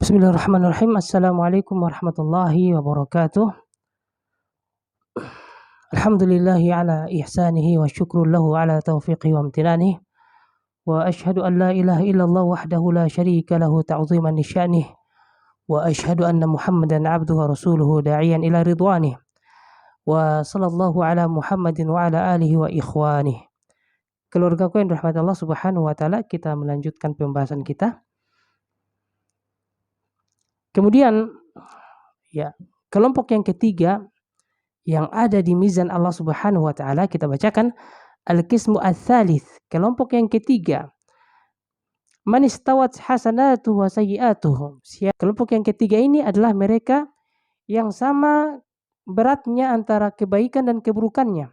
Bismillahirrahmanirrahim. Assalamualaikum warahmatullahi wabarakatuh. Alhamdulillahi ala ihsanihi wa syukru lahu ala taufiqihi wa amtinanihi. Wa ashhadu an la ilaha illallah wahdahu la syarika lahu ta'ziman li sya'nih. Wa ashhadu anna Muhammadan abduhu wa rasuluhu da'iyan ila ridwanih. Wa sallallahu ala Muhammadin wa ala alihi wa ikhwanih. Keluargaku yang dirahmati Allah Subhanahu wa taala, kita melanjutkan pembahasan kita. Kemudian kelompok yang ketiga yang ada di mizan Allah Subhanahu wa taala, kita bacakan al-qismu ats-tsalits, kelompok yang ketiga. Man istawat hasanatuhu wa sayyi'atuhu. Kelompok yang ketiga ini adalah mereka yang sama beratnya antara kebaikan dan keburukannya.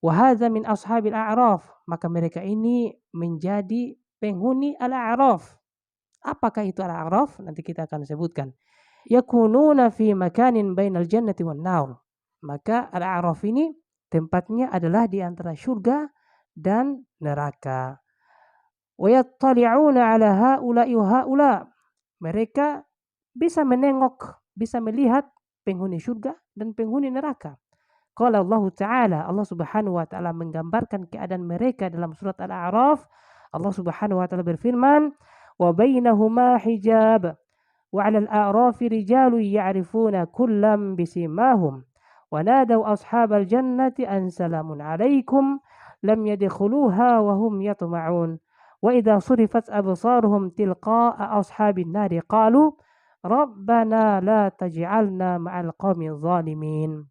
Wa hadza min ashabil a'raf, maka mereka ini menjadi penghuni al-a'raf. Apakah itu al-a'raf? Nanti kita akan sebutkan. Yakununa fi makanin bainal jannati wan nar. Maka al-a'raf ini tempatnya adalah di antara surga dan neraka. Wa yattali'una 'ala haula'i wa haula. Mereka bisa menengok, bisa melihat penghuni surga dan penghuni neraka. Qala Allah Ta'ala, Allah Subhanahu wa taala menggambarkan keadaan mereka dalam surat Al-A'raf. Allah Subhanahu wa taala berfirman, wa bainahuma hijab wa 'alal a'rafi rijalun ya'rifuna kullam bisimahum wa nadaw ashabal jannati an salamun 'alaikum lam yadkhuluha wa hum yatma'un wa idza surifat absaruhum tilqa'a ashabin nari qalu rabbana la taj'alna ma'al qaumil zalimin.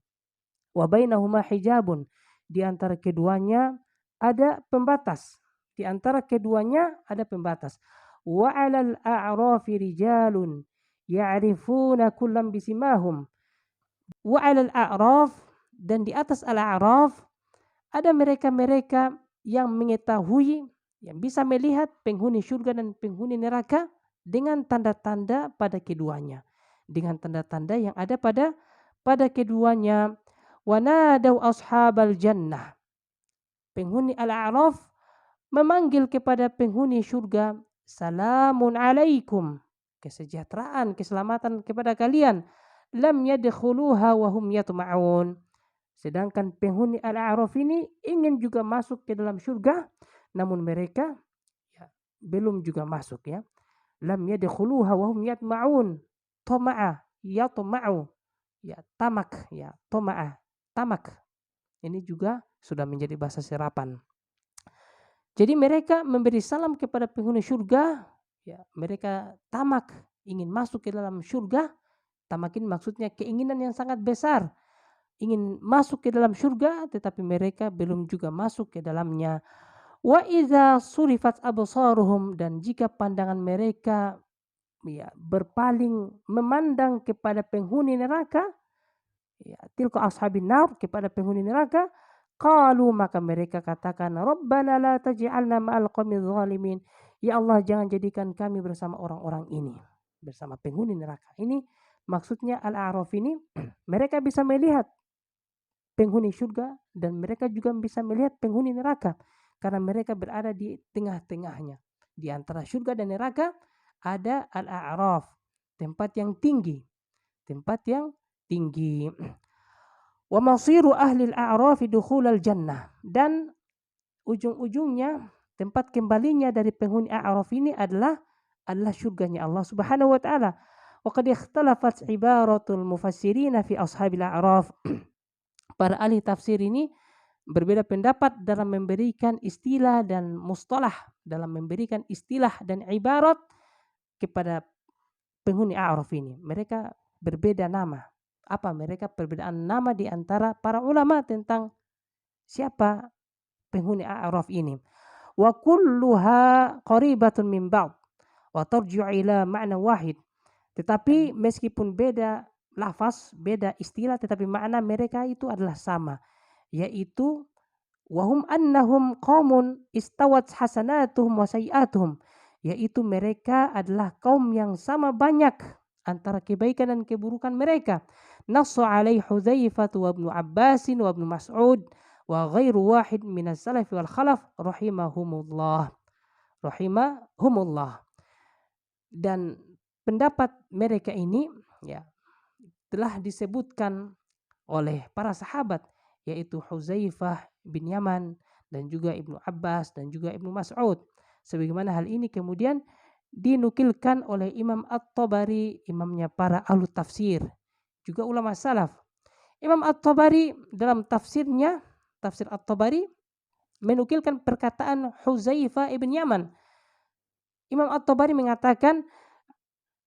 Wa bainahuma hijabun, di antara keduanya ada pembatas. Di antara keduanya ada pembatas. Wa 'alal a'rafi rijalun ya'rifuna kullam bisimahum. Wa 'alal a'raf, dan di atas al-a'raf ada mereka-mereka yang mengetahui, yang bisa melihat penghuni surga dan penghuni neraka dengan tanda-tanda pada keduanya. Dengan tanda-tanda yang ada pada keduanya. Wa nadaw ashabal jannah. Penghuni al-a'raf memanggil kepada penghuni surga, salamun alaikum, kesejahteraan, keselamatan kepada kalian. Lam yadkhuluha wa hum yatma'un. Sedangkan penghuni al-a'raf ini ingin juga masuk ke dalam surga, namun mereka belum juga masuk ya. Lam yadkhuluha wa hum yatma'un. Tama'a, yatma'u. Tamak, tama'a, tamak. Ini juga sudah menjadi bahasa serapan. Jadi mereka memberi salam kepada penghuni surga, mereka tamak, ingin masuk ke dalam surga. Tamak ini maksudnya keinginan yang sangat besar, ingin masuk ke dalam surga, tetapi mereka belum juga masuk ke dalamnya. Wa idza surifat absaruhum, dan jika pandangan mereka berpaling memandang kepada penghuni neraka, tilka ashabin nar, kepada penghuni neraka, qalu, maka mereka katakan, rabbana la taj'alna ma'al qaumil zalimin. Ya Allah, jangan jadikan kami bersama orang-orang ini, bersama penghuni neraka. Ini maksudnya al-a'raf ini mereka bisa melihat penghuni surga dan mereka juga bisa melihat penghuni neraka karena mereka berada di tengah-tengahnya. Di antara surga dan neraka ada al-a'raf, tempat yang tinggi, tempat yang tinggi. Wa masiru ahli al-a'raf dukhulal jannah, dan ujung-ujungnya tempat kembalinya dari penghuni a'raf ini adalah surganya Allah Subhanahu wa taala. Wa qad ikhtalafat ibaratul mufassirin fi ashabil a'raf. Para ahli tafsir ini berbeda pendapat dalam memberikan istilah dan mustalah, dalam memberikan istilah dan ibarat kepada penghuni a'raf ini. Mereka berbeda nama. Apa mereka perbedaan nama di antara para ulama tentang siapa penghuni a'raf ini? Wa kulluha qaribatun min ba'd wa tarji'u ila ma'na wahid. Tetapi meskipun beda lafaz, beda istilah, tetapi makna mereka itu adalah sama, yaitu wahum annahum qaumun istawat hasanatuhum wa sayyi'atuhum, yaitu mereka adalah kaum yang sama banyak antara kebaikan dan keburukan mereka. Nassu alaihi Hudzaifah wa Ibnu Abbas wa Ibnu Mas'ud wa ghairu wahid minas salaf wal khalaf rahimahumullah. Dan pendapat mereka ini ya telah disebutkan oleh para sahabat, yaitu Huzaifah bin Yaman dan juga Ibnu Abbas dan juga Ibnu Mas'ud. Sebagaimana hal ini kemudian dinukilkan oleh Imam At-Tabari, imamnya para ahlu tafsir, juga ulama salaf. Imam At-Tabari dalam tafsirnya, tafsir At-Tabari, menukilkan perkataan Huzaifah ibn Yaman. Imam At-Tabari mengatakan,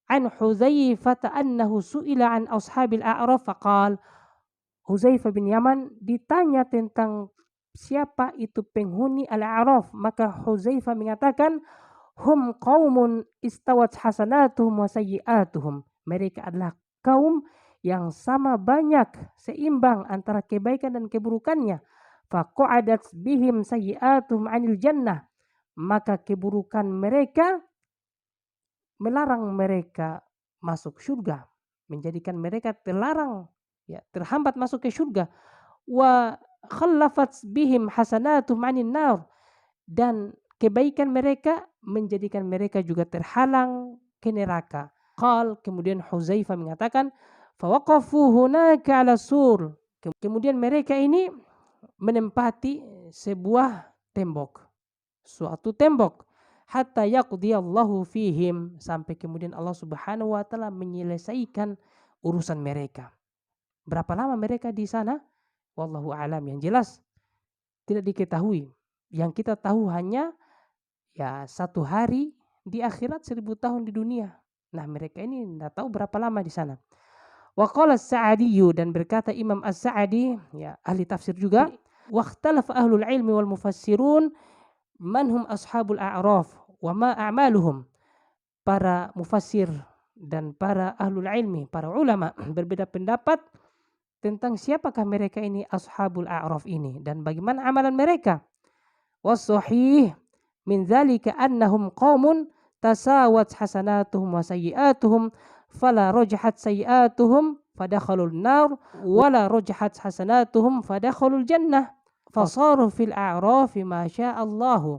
an Huzaifah annahu su'ila an ashabil a'raf faqal, Huzaifah bin Yaman ditanya tentang siapa itu penghuni al-a'raf, maka Huzaifah mengatakan, hum qaumun istawat hasanatuhum wa sayyi'atuhum, mereka adalah kaum yang sama banyak, seimbang antara kebaikan dan keburukannya. Faqa'adat bihim sayyi'atuhum 'anil jannah, maka keburukan mereka melarang mereka masuk surga, menjadikan mereka terlarang, ya, terhambat masuk ke surga. Wa khallafat bihim hasanatum 'anil nar, dan kebaikan mereka menjadikan mereka juga terhalang ke neraka. Qal, kemudian Huzaifah mengatakan, fawaqafu hunaka 'ala sur, kemudian mereka ini menempati sebuah tembok, suatu tembok, hatta yaqdiyallahu fihim, sampai kemudian Allah Subhanahu wa taala menyelesaikan urusan mereka. Berapa lama mereka di sana? Wallahu alam, yang jelas tidak diketahui. Yang kita tahu hanya ya 1 hari di akhirat, 1000 tahun di dunia. Nah, mereka ini tidak tahu berapa lama di sana. Wa qala as-Sa'di, dan berkata Imam As-Sa'di, ya ahli tafsir juga, waqtalafa ahlul ilmi wal mufassirun man hum ashabul a'raf wa ma a'maluhum. Para mufassir dan para ahlul ilmi, para ulama berbeda pendapat tentang siapakah mereka ini ashabul a'raf ini dan bagaimana amalan mereka. Was-sahih min dzalika annahum qaumun tasawat hasanatuhum wa sayyi'atuhum, fala rajahat sayyi'atuhum fadakhalul nar wala rajahat hasanatuhum fadakhalul jannah fasaru fil a'rafi ma sya'allahu.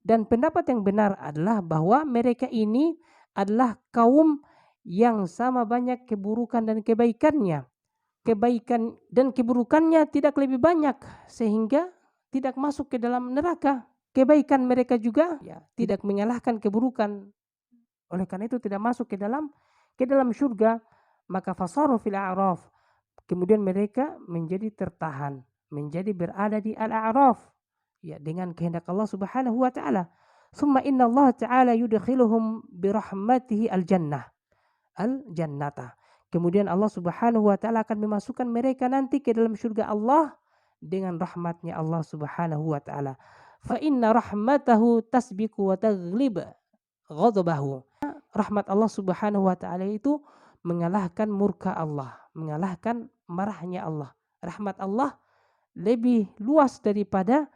Dan pendapat yang benar adalah bahwa mereka ini adalah kaum yang sama banyak keburukan dan kebaikannya. Kebaikan dan keburukannya tidak lebih banyak sehingga tidak masuk ke dalam neraka. Kebaikan mereka juga ya tidak mengalahkan keburukan. Oleh karena itu tidak masuk ke dalam surga. Maka fasaru fil a'raf, kemudian mereka menjadi tertahan, menjadi berada di al-a'raf, ya, dengan kehendak Allah Subhanahu wa taala. Summa inna Allah taala yudkhiluhum birahmatihi al-jannata. Kemudian Allah Subhanahu wa taala akan memasukkan mereka nanti ke dalam surga Allah dengan rahmatnya Allah Subhanahu wa taala. Fa inna rahmatahu tasbiqu wa taghlib ghadabahu. Rahmat Allah Subhanahu wa taala itu mengalahkan murka Allah, mengalahkan marahnya Allah. Rahmat Allah lebih luas daripada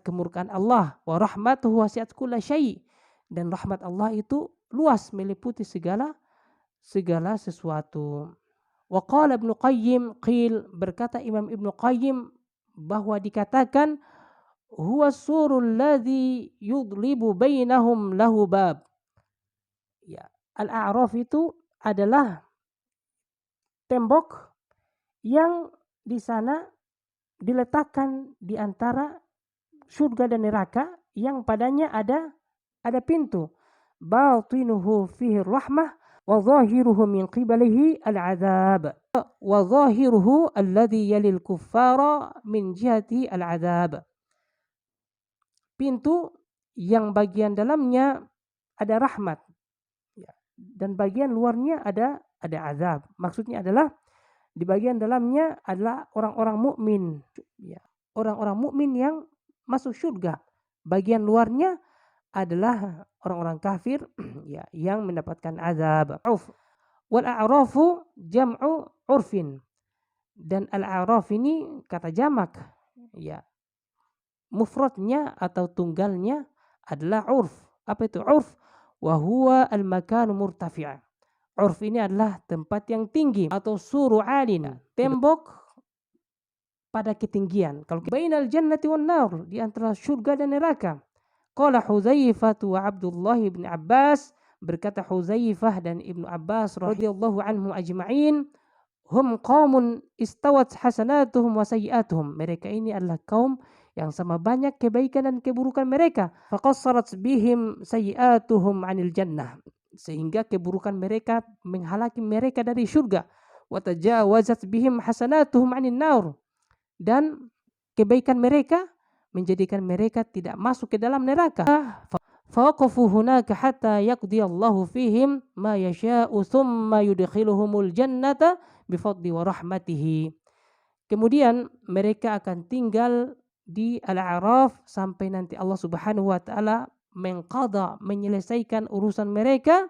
kemurkaan Allah. Wa rahmatuhu wasi'at kulla syai', dan rahmat Allah itu luas, meliputi segala sesuatu. Wa qala Ibnu Qayyim, qil, berkata Imam Ibnu Qayyim bahwa dikatakan huwa surul ladzi yudlibu bainahum lahu bab. Ya, al-a'raf itu adalah tembok yang di sana diletakkan di antara surga dan neraka, yang padanya ada pintu. Batinuhu fihi rahmah wa zahiruhu min qibalihi al-'adzab wa zahiruhu alladhi yalil kuffara min jihati al-'adzab. Pintu yang bagian dalamnya ada rahmat, ya, dan bagian luarnya ada azab. Maksudnya adalah di bagian dalamnya adalah orang-orang mukmin, ya, orang-orang mukmin yang masuk surga. Bagian luarnya adalah orang-orang kafir ya, yang mendapatkan azab. Wal a'rafu jam'u urfin, dan al-a'raf ini kata jamak, ya, mufradnya atau tunggalnya adalah urf. Apa itu urf? Wa huwa al-makanu murtafi'a. Urf ini adalah tempat yang tinggi atau suru alina, tembok pada ketinggian. Kalau bainal jannati wan nar, di antara surga dan neraka. Qala Hudzaifah wa Abdullah bin Abbas Berkata Hudzaifah dan Ibnu Abbas radhiyallahu anhum ajma'in, hum qaumun istawat hasanatuhum wa sayyi'atuhum. Mereka ini adalah kaum yang sama banyak kebaikan dan keburukan mereka. Faqassarat bihim sayyi'atuhum 'anil jannah. Sehingga keburukan mereka menghalangi mereka dari surga. Wa tajawazat bihim hasanatuhum 'anil nar. Dan kebaikan mereka menjadikan mereka tidak masuk ke dalam neraka. Fawaqafu hunaka hatta yaqdiyallahu fihim ma yasha'u thumma yudkhiluhumul jannata bifadli wa rahmatihi. Kemudian mereka akan tinggal di Al-A'raf sampai nanti Allah Subhanahu wa taala mengqada, menyelesaikan urusan mereka.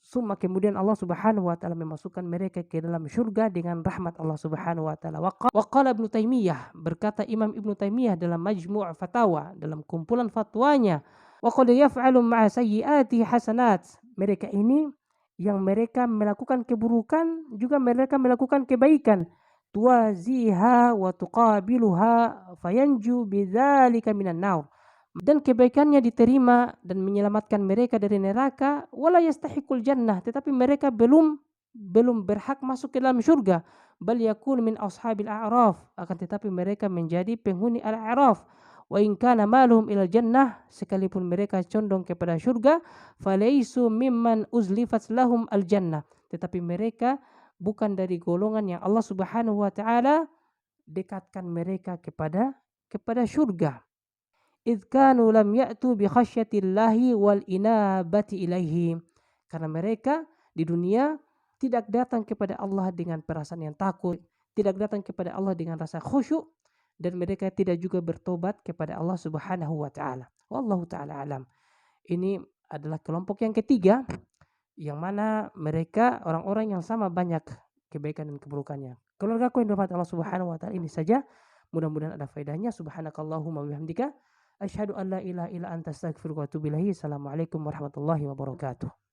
Summa kemudian Allah Subhanahu wa taala memasukkan mereka ke dalam surga dengan rahmat Allah Subhanahu wa taala. Wa qala Ibnu Taimiyah, berkata Imam Ibnu Taimiyah dalam Majmu' Fatawa, dalam kumpulan fatwanya, wa qad yaf'alu ma'a sayyi'ati hasanat. Mereka ini yang mereka melakukan keburukan juga mereka melakukan kebaikan. Tuwaziha wa tuqabiluha fayanju bidzalika minan nar. Dan kebaikannya diterima dan menyelamatkan mereka dari neraka. Wala yastahiqul jannah, tetapi mereka belum berhak masuk ke dalam surga. Bal yakun min ashabil a'raf, akan tetapi mereka menjadi penghuni al-a'raf. Wa in kana maluhum ilal jannah, sekalipun mereka condong kepada surga, falaisu mimman uzlifat lahum al jannah, tetapi mereka bukan dari golongan yang Allah Subhanahu wa taala dekatkan mereka kepada surga. Idh kanu lam ya'tu bi khasyatillahi wal inabati ilaihi, karena mereka di dunia tidak datang kepada Allah dengan perasaan yang takut, tidak datang kepada Allah dengan rasa khusyuk, dan mereka tidak juga bertobat kepada Allah Subhanahu wa taala. Wallahu taala alam. Ini adalah kelompok yang ketiga, yang mana mereka orang-orang yang sama banyak kebaikan dan keburukannya. Keluargaku yang dirahmati Allah Subhanahu wa taala, ini saja. Mudah-mudahan ada faedahnya. Subhanakallahumma wa bihamdika asyhadu an la ilaha illa anta astaghfiruka wa atubu ilaik. Assalamualaikum warahmatullahi wabarakatuh.